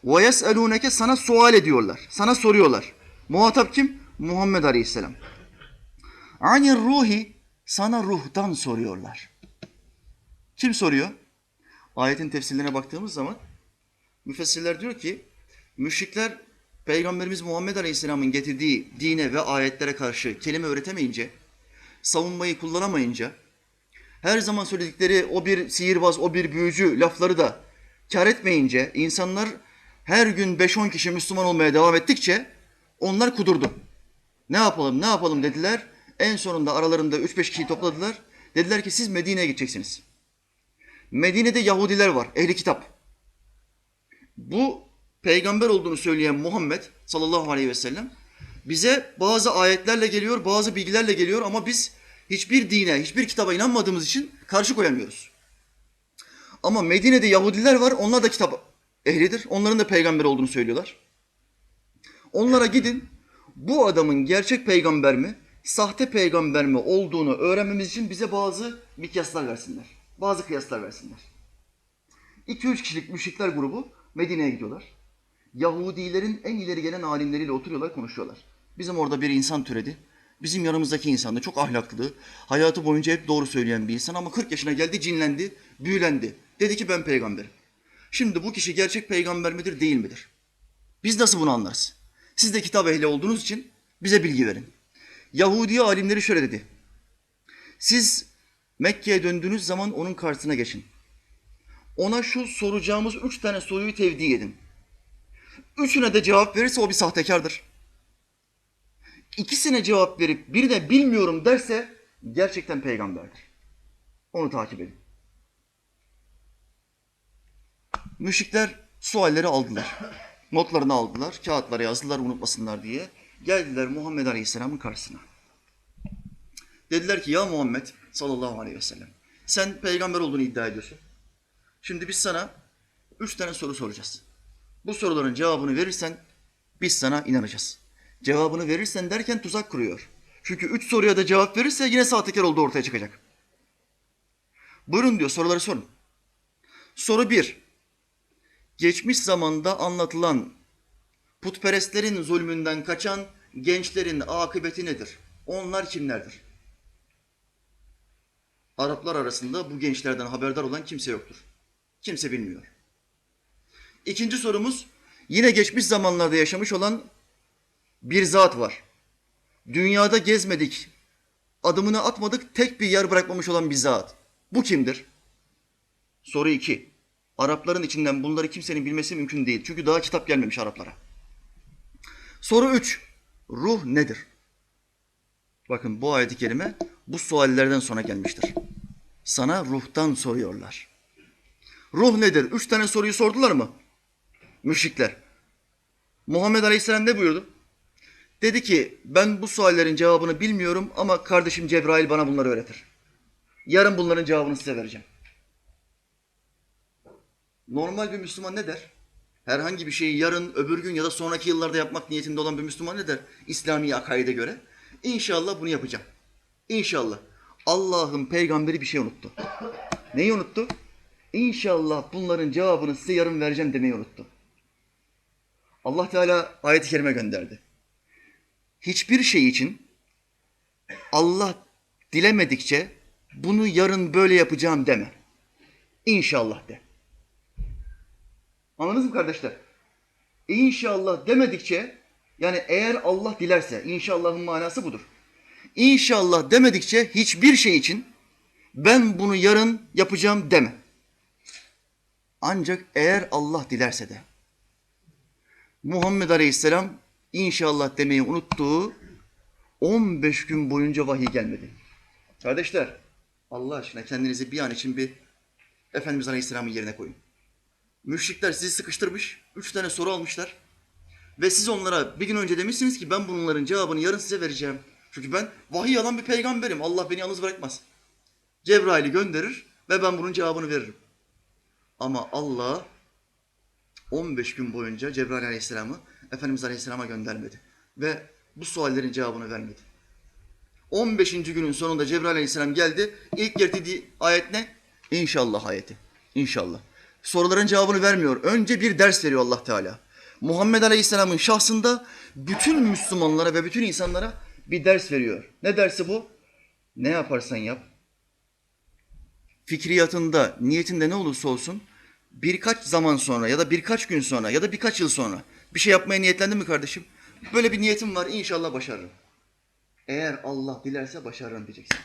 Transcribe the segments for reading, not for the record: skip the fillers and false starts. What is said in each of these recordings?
وَيَسْأَلُونَكَ sana sual ediyorlar. Sana soruyorlar. Muhatap kim? Muhammed Aleyhisselam. Anir ruhi sana ruhtan soruyorlar. Kim soruyor? Ayetin tefsirlerine baktığımız zaman müfessirler diyor ki müşrikler Peygamberimiz Muhammed Aleyhisselam'ın getirdiği dine ve ayetlere karşı kelime öğretemeyince, savunmayı kullanamayınca, her zaman söyledikleri o bir sihirbaz, o bir büyücü lafları da kâr etmeyince, insanlar her gün 5-10 kişi Müslüman olmaya devam ettikçe onlar kudurdu. Ne yapalım, ne yapalım dediler. En sonunda aralarında 3-5 kişiyi topladılar. Dediler ki siz Medine'ye gideceksiniz. Medine'de Yahudiler var, ehli kitap. Bu peygamber olduğunu söyleyen Muhammed sallallahu aleyhi ve sellem bize bazı ayetlerle geliyor, bazı bilgilerle geliyor ama biz hiçbir dine, hiçbir kitaba inanmadığımız için karşı koyamıyoruz. Ama Medine'de Yahudiler var, onlar da kitap ehlidir. Onların da peygamber olduğunu söylüyorlar. Onlara gidin, bu adamın gerçek peygamber mi, sahte peygamber mi olduğunu öğrenmemiz için bize bazı mikyaslar versinler. Bazı kıyaslar versinler. 2-3 kişilik müşrikler grubu Medine'ye gidiyorlar. Yahudilerin en ileri gelen alimleriyle oturuyorlar, konuşuyorlar. Bizim orada bir insan türedi. Bizim yanımızdaki insandı, çok ahlaklı, hayatı boyunca hep doğru söyleyen bir insan ama 40 yaşına geldi, cinlendi, büyülendi. Dedi ki ben peygamberim. Şimdi bu kişi gerçek peygamber midir, değil midir? Biz nasıl bunu anlarız? Siz de kitap ehli olduğunuz için bize bilgi verin. Yahudi alimleri şöyle dedi. Siz Mekke'ye döndüğünüz zaman onun karşısına geçin. Ona şu soracağımız 3 tane soruyu tevdi edin. 3'üne de cevap verirse o bir sahtekardır. 2'sine cevap verip bir de bilmiyorum derse gerçekten peygamberdir. Onu takip edin. Müşrikler sualleri aldılar. Notlarını aldılar, kağıtlara yazdılar unutmasınlar diye. Geldiler Muhammed Aleyhisselam'ın karşısına. Dediler ki ya Muhammed sallallahu aleyhi ve sellem sen peygamber olduğunu iddia ediyorsun. Şimdi biz sana 3 tane soru soracağız. Bu soruların cevabını verirsen biz sana inanacağız. Cevabını verirsen derken tuzak kuruyor. Çünkü 3 soruya da cevap verirse yine sahtekar olduğu ortaya çıkacak. Buyurun diyor soruları sorun. Soru 1. Geçmiş zamanda anlatılan putperestlerin zulmünden kaçan gençlerin akıbeti nedir? Onlar kimlerdir? Araplar arasında bu gençlerden haberdar olan kimse yoktur. Kimse bilmiyor. İkinci sorumuz, yine geçmiş zamanlarda yaşamış olan bir zat var. Dünyada gezmedik, adımını atmadık, tek bir yer bırakmamış olan bir zat. Bu kimdir? Soru 2. Arapların içinden bunları kimsenin bilmesi mümkün değil. Çünkü daha kitap gelmemiş Araplara. Soru 3. Ruh nedir? Bakın bu ayet-i kerime bu suallerden sonra gelmiştir. Sana ruhtan soruyorlar. Ruh nedir? 3 tane soruyu sordular mı? Müşrikler. Muhammed Aleyhisselam ne buyurdu? Dedi ki ben bu suallerin cevabını bilmiyorum ama kardeşim Cebrail bana bunları öğretir. Yarın bunların cevabını size vereceğim. Normal bir Müslüman ne der? Herhangi bir şeyi yarın, öbür gün ya da sonraki yıllarda yapmak niyetinde olan bir Müslüman ne der? İslami akaide göre. İnşallah bunu yapacağım. İnşallah. Allah'ın peygamberi bir şey unuttu. Neyi unuttu? İnşallah bunların cevabını size yarın vereceğim demeyi unuttu. Allah Teala ayet-i kerime gönderdi. Hiçbir şey için Allah dilemedikçe bunu yarın böyle yapacağım deme. İnşallah de. Anladınız mı kardeşler? İnşallah demedikçe, yani eğer Allah dilerse, inşallahın manası budur. İnşallah demedikçe hiçbir şey için ben bunu yarın yapacağım deme. Ancak eğer Allah dilerse de. Muhammed Aleyhisselam inşallah demeyi unuttuğu 15 gün boyunca vahiy gelmedi. Kardeşler, Allah aşkına kendinizi bir an için bir Efendimiz Aleyhisselam'ın yerine koyun. Müşrikler sizi sıkıştırmış, 3 tane soru almışlar. Ve siz onlara bir gün önce demişsiniz ki ben bunların cevabını yarın size vereceğim. Çünkü ben vahiy alan bir peygamberim. Allah beni yalnız bırakmaz. Cebrail'i gönderir ve ben bunun cevabını veririm. Ama Allah 15 gün boyunca Cebrail Aleyhisselam'ı Efendimiz Aleyhisselam'a göndermedi. Ve bu suallerin cevabını vermedi. 15. günün sonunda Cebrail Aleyhisselam geldi. İlk getirdiği ayet ne? İnşallah ayeti. İnşallah. Soruların cevabını vermiyor. Önce bir ders veriyor Allah Teala. Muhammed Aleyhisselam'ın şahsında bütün Müslümanlara ve bütün insanlara bir ders veriyor. Ne dersi bu? Ne yaparsan yap. Fikriyatında, niyetinde ne olursa olsun birkaç zaman sonra ya da birkaç gün sonra ya da birkaç yıl sonra bir şey yapmaya niyetlendin mi kardeşim? Böyle bir niyetim var, inşallah başarırım. Eğer Allah dilerse başarırım diyeceksin.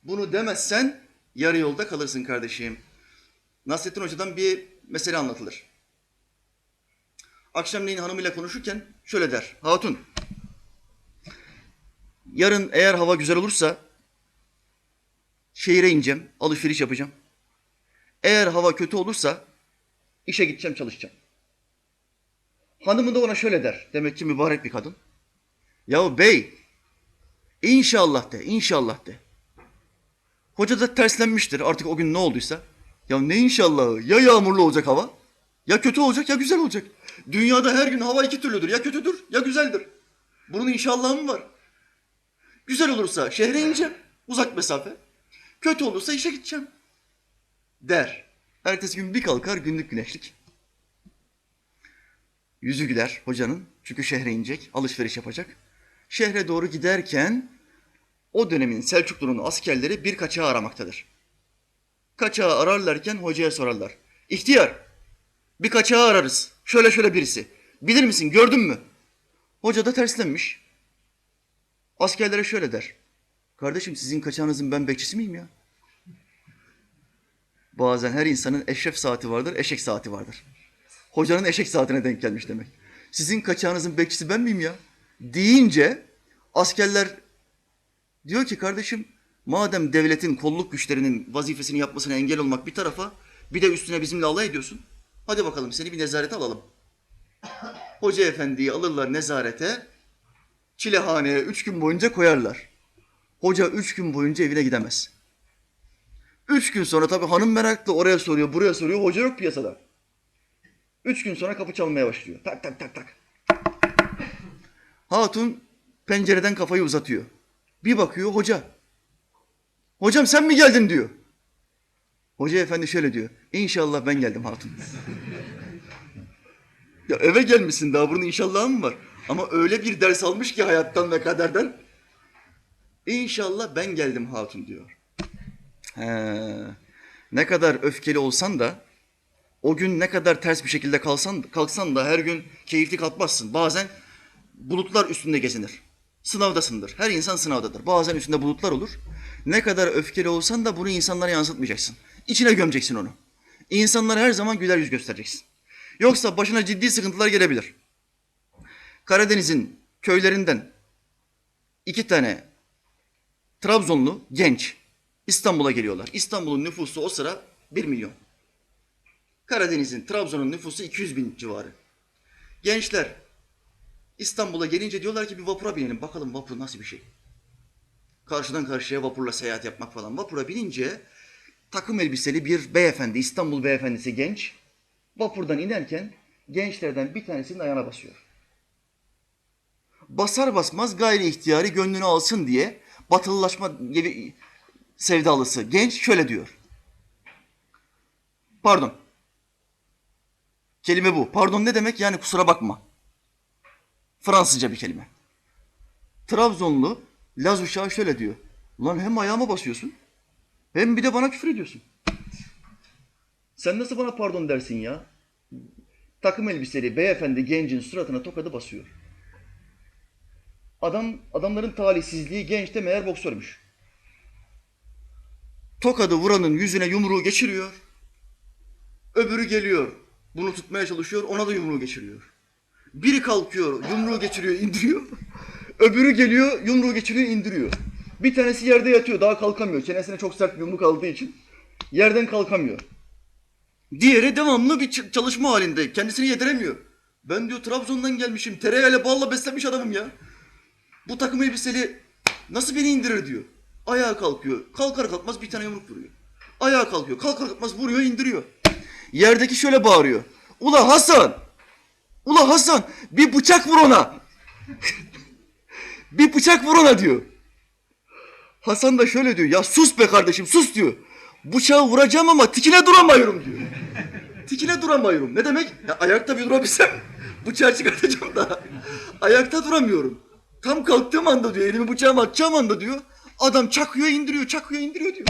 Bunu demezsen yarı yolda kalırsın kardeşim. Nasrettin Hoca'dan bir mesele anlatılır. Akşamleyin hanımıyla konuşurken şöyle der. Hatun, yarın eğer hava güzel olursa şehire ineceğim, alışveriş yapacağım. Eğer hava kötü olursa işe gideceğim, çalışacağım. Hanımı da ona şöyle der. Demek ki mübarek bir kadın. Yahu bey, inşallah de, inşallah de. Hoca da terslenmiştir artık o gün ne olduysa. Ya ne inşallahı? Ya yağmurlu olacak hava, ya kötü olacak ya güzel olacak. Dünyada her gün hava iki türlüdür. Ya kötüdür ya güzeldir. Bunun inşallahı mı var? Güzel olursa şehre ineceğim, uzak mesafe. Kötü olursa işe gideceğim der. Ertesi gün bir kalkar, günlük güneşlik. Yüzü güler hocanın, çünkü şehre inecek, alışveriş yapacak. Şehre doğru giderken o dönemin Selçuklu'nun askerleri bir kaçağı aramaktadır. Kaçağı ararlarken hocaya sorarlar. İhtiyar, bir kaçağı ararız. Şöyle şöyle birisi. Bilir misin, gördün mü? Hoca da terslenmiş. Askerlere şöyle der. Kardeşim, sizin kaçağınızın ben bekçisi miyim ya? Bazen her insanın eşref saati vardır, eşek saati vardır. Hocanın eşek saatine denk gelmiş demek. Sizin kaçağınızın bekçisi ben miyim ya? Deyince askerler diyor ki kardeşim, madem devletin kolluk güçlerinin vazifesini yapmasına engel olmak bir tarafa, bir de üstüne bizimle alay ediyorsun. Hadi bakalım seni bir nezarete alalım. Hoca efendiyi alırlar nezarete, çilehaneye 3 gün boyunca koyarlar. Hoca 3 gün boyunca evine gidemez. 3 gün sonra tabii hanım meraklı, oraya soruyor, buraya soruyor, hoca yok piyasada. 3 gün sonra kapı çalmaya başlıyor. Tak tak tak tak. Hatun pencereden kafayı uzatıyor. Bir bakıyor hoca. Hocam sen mi geldin diyor. Hoca efendi şöyle diyor. İnşallah ben geldim hatun. Ya eve gelmişsin, daha bunun inşallahı mı var? Ama öyle bir ders almış ki hayattan ve kaderden. İnşallah ben geldim hatun diyor. He. Ne kadar öfkeli olsan da, o gün ne kadar ters bir şekilde kalksan da her gün keyifli kalkmazsın. Bazen bulutlar üstünde gezinir. Sınavdasındır. Her insan sınavdadır. Bazen üstünde bulutlar olur. Ne kadar öfkeli olsan da bunu insanlara yansıtmayacaksın. İçine gömeceksin onu. İnsanlara her zaman güler yüz göstereceksin. Yoksa başına ciddi sıkıntılar gelebilir. Karadeniz'in köylerinden 2 tane Trabzonlu genç İstanbul'a geliyorlar. İstanbul'un nüfusu o sıra 1 milyon. Karadeniz'in, Trabzon'un nüfusu 200 bin civarı. Gençler İstanbul'a gelince diyorlar ki bir vapura binelim. Bakalım vapur nasıl bir şey. Karşıdan karşıya vapurla seyahat yapmak falan. Vapura binince takım elbiseli bir beyefendi, İstanbul beyefendisi genç, vapurdan inerken gençlerden bir tanesinin ayağına basıyor. Basar basmaz gayri ihtiyari gönlünü alsın diye batılılaşma gibi sevdalısı genç şöyle diyor. Pardon. Kelime bu. Pardon ne demek? Yani kusura bakma. Fransızca bir kelime. Trabzonlu Laz uşağı şöyle diyor. Ulan hem ayağıma basıyorsun hem bir de bana küfür ediyorsun. Sen nasıl bana pardon dersin ya? Takım elbiseli beyefendi gencin suratına tokadı basıyor. Adamların talihsizliği, genç de meğer boksörmüş. Tokadı vuranın yüzüne yumruğu geçiriyor. Öbürü geliyor. Bunu tutmaya çalışıyor, ona da yumruğu geçiriyor. Biri kalkıyor, yumruğu geçiriyor, indiriyor. Öbürü geliyor, yumruğu geçiriyor, indiriyor. Bir tanesi yerde yatıyor, daha kalkamıyor. Çenesine çok sert bir yumruk aldığı için yerden kalkamıyor. Diğeri devamlı bir çalışma halinde, kendisini yediremiyor. Ben diyor Trabzon'dan gelmişim, tereyağıyla balla beslenmiş adamım ya. Bu takım elbiseli nasıl beni indirir diyor. Ayağa kalkıyor, kalkar kalkmaz bir tane yumruk vuruyor. Ayağa kalkıyor, kalkar kalkmaz vuruyor, indiriyor. Yerdeki şöyle bağırıyor. Ula Hasan! Ula Hasan! Bir bıçak vur ona! Bir bıçak vur ona diyor. Hasan da şöyle diyor. Ya sus be kardeşim sus diyor. Bıçağı vuracağım ama tikine duramıyorum diyor. Tikine duramıyorum. Ne demek? Ya ayakta bir durabilsem bıçağı çıkartacağım da. Ayakta duramıyorum. Tam kalktığım anda diyor, elimi bıçağıma atacağım anda diyor. Adam çakıyor indiriyor, çakıyor indiriyor diyor.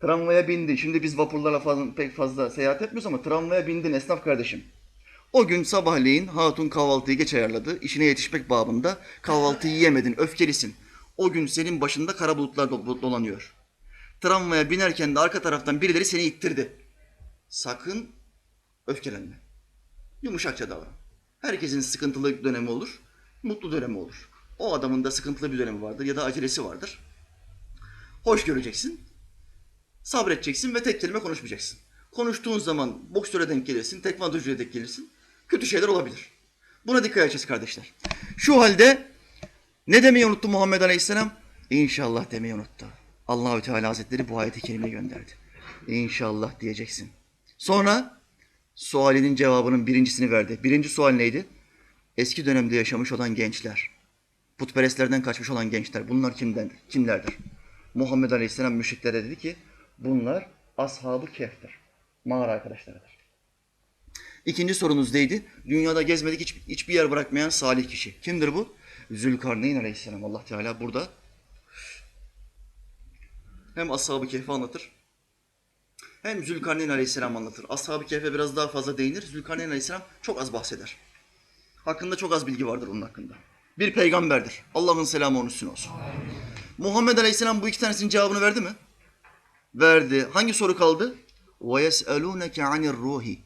Tramvaya bindi. Şimdi biz vapurlarla falan pek fazla seyahat etmiyoruz ama tramvaya bindin esnaf kardeşim. O gün sabahleyin hatun kahvaltıyı geç ayarladı. İşine yetişmek babında kahvaltıyı yiyemedin, öfkelisin. O gün senin başında kara bulutlar dolanıyor. Tramvaya binerken de arka taraftan birileri seni ittirdi. Sakın öfkelenme. Yumuşakça davran. Herkesin sıkıntılı dönemi olur, mutlu dönemi olur. O adamın da sıkıntılı bir dönemi vardır ya da acelesi vardır. Hoş göreceksin, sabredeceksin ve tek kelime konuşmayacaksın. Konuştuğun zaman boksöre denk gelirsin, tekvandocuya denk gelirsin. Kötü şeyler olabilir. Buna dikkat edeceğiz kardeşler. Şu halde ne demeyi unuttu Muhammed Aleyhisselam? İnşallah demeyi unuttu. Allahü Teala Hazretleri bu ayeti kerime gönderdi. İnşallah diyeceksin. Sonra sualinin cevabının birincisini verdi. Birinci sual neydi? Eski dönemde yaşamış olan gençler, putperestlerden kaçmış olan gençler, bunlar kimlerdir? Muhammed Aleyhisselam müşriklere dedi ki, bunlar ashab-ı kehf'tir, mağara arkadaşlarıdır. İkinci sorunuz neydi? Dünyada gezmedik hiçbir yer bırakmayan salih kişi. Kimdir bu? Zülkarneyn Aleyhisselam. Allah Teala burada hem ashab-ı kehf'i anlatır, hem Zülkarneyn Aleyhisselam anlatır. Ashab-ı kehf'e biraz daha fazla değinir. Zülkarneyn Aleyhisselam çok az bahseder. Hakkında çok az bilgi vardır onun hakkında. Bir peygamberdir. Allah'ın selamı onun üstüne olsun. Muhammed Aleyhisselam bu iki tanesinin cevabını verdi mi? Verdi. Hangi soru kaldı? وَيَسْأَلُونَكَ عَنِ الرُّوحِ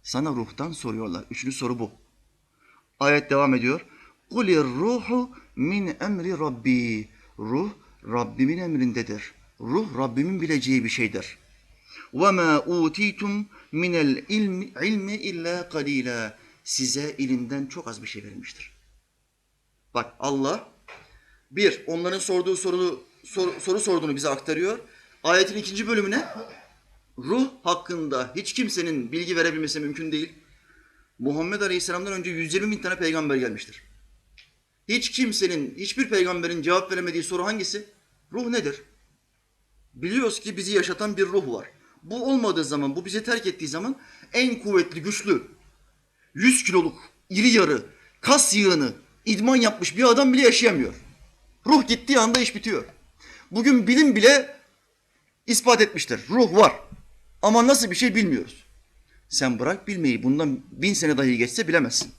Sana ruhtan soruyorlar. Üçüncü soru bu. Ayet devam ediyor. قُلِ الرُّوحُ مِنْ اَمْرِ رَبِّي Ruh, Rabbimin emrindedir. Ruh, Rabbimin bileceği bir şeydir. وَمَا اُوتِيتُمْ مِنَ الْعِلْمِ اِلَّا قَلِيلًا Size ilimden çok az bir şey verilmiştir. Bak Allah, bir, onların sorduğu soru sorduğunu bize aktarıyor. Ayetin ikinci bölümüne, ruh hakkında hiç kimsenin bilgi verebilmesi mümkün değil. Muhammed Aleyhisselam'dan önce 120 bin tane peygamber gelmiştir. Hiç kimsenin, hiçbir peygamberin cevap veremediği soru hangisi? Ruh nedir? Biliyoruz ki bizi yaşatan bir ruh var. Bu olmadığı zaman, bu bizi terk ettiği zaman en kuvvetli, güçlü, 100 kiloluk, iri yarı, kas yığını, idman yapmış bir adam bile yaşayamıyor. Ruh gittiği anda iş bitiyor. Bugün bilim bile ispat etmiştir. Ruh var. Ama nasıl bir şey bilmiyoruz. Sen bırak bilmeyi, bundan 1000 sene dahi geçse bilemezsin.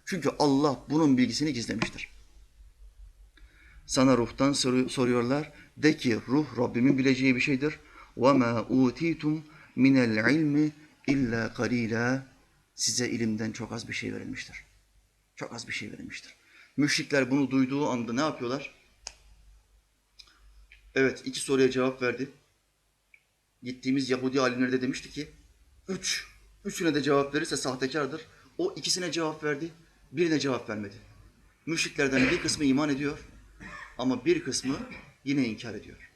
Çünkü Allah bunun bilgisini gizlemiştir. Sana ruhtan soruyorlar. De ki ruh Rabbimin bileceği bir şeydir. وَمَا اُوتِيتُمْ مِنَ الْعِلْمِ اِلَّا قَلِيلًا Size ilimden çok az bir şey verilmiştir. Çok az bir şey verilmiştir. Müşrikler bunu duyduğu anda ne yapıyorlar? Evet, iki soruya cevap verdi. Gittiğimiz Yahudi alimleri de demişti ki, üçüne de cevap verirse sahtekardır. O ikisine cevap verdi, birine cevap vermedi. Müşriklerden bir kısmı iman ediyor ama bir kısmı yine inkar ediyor.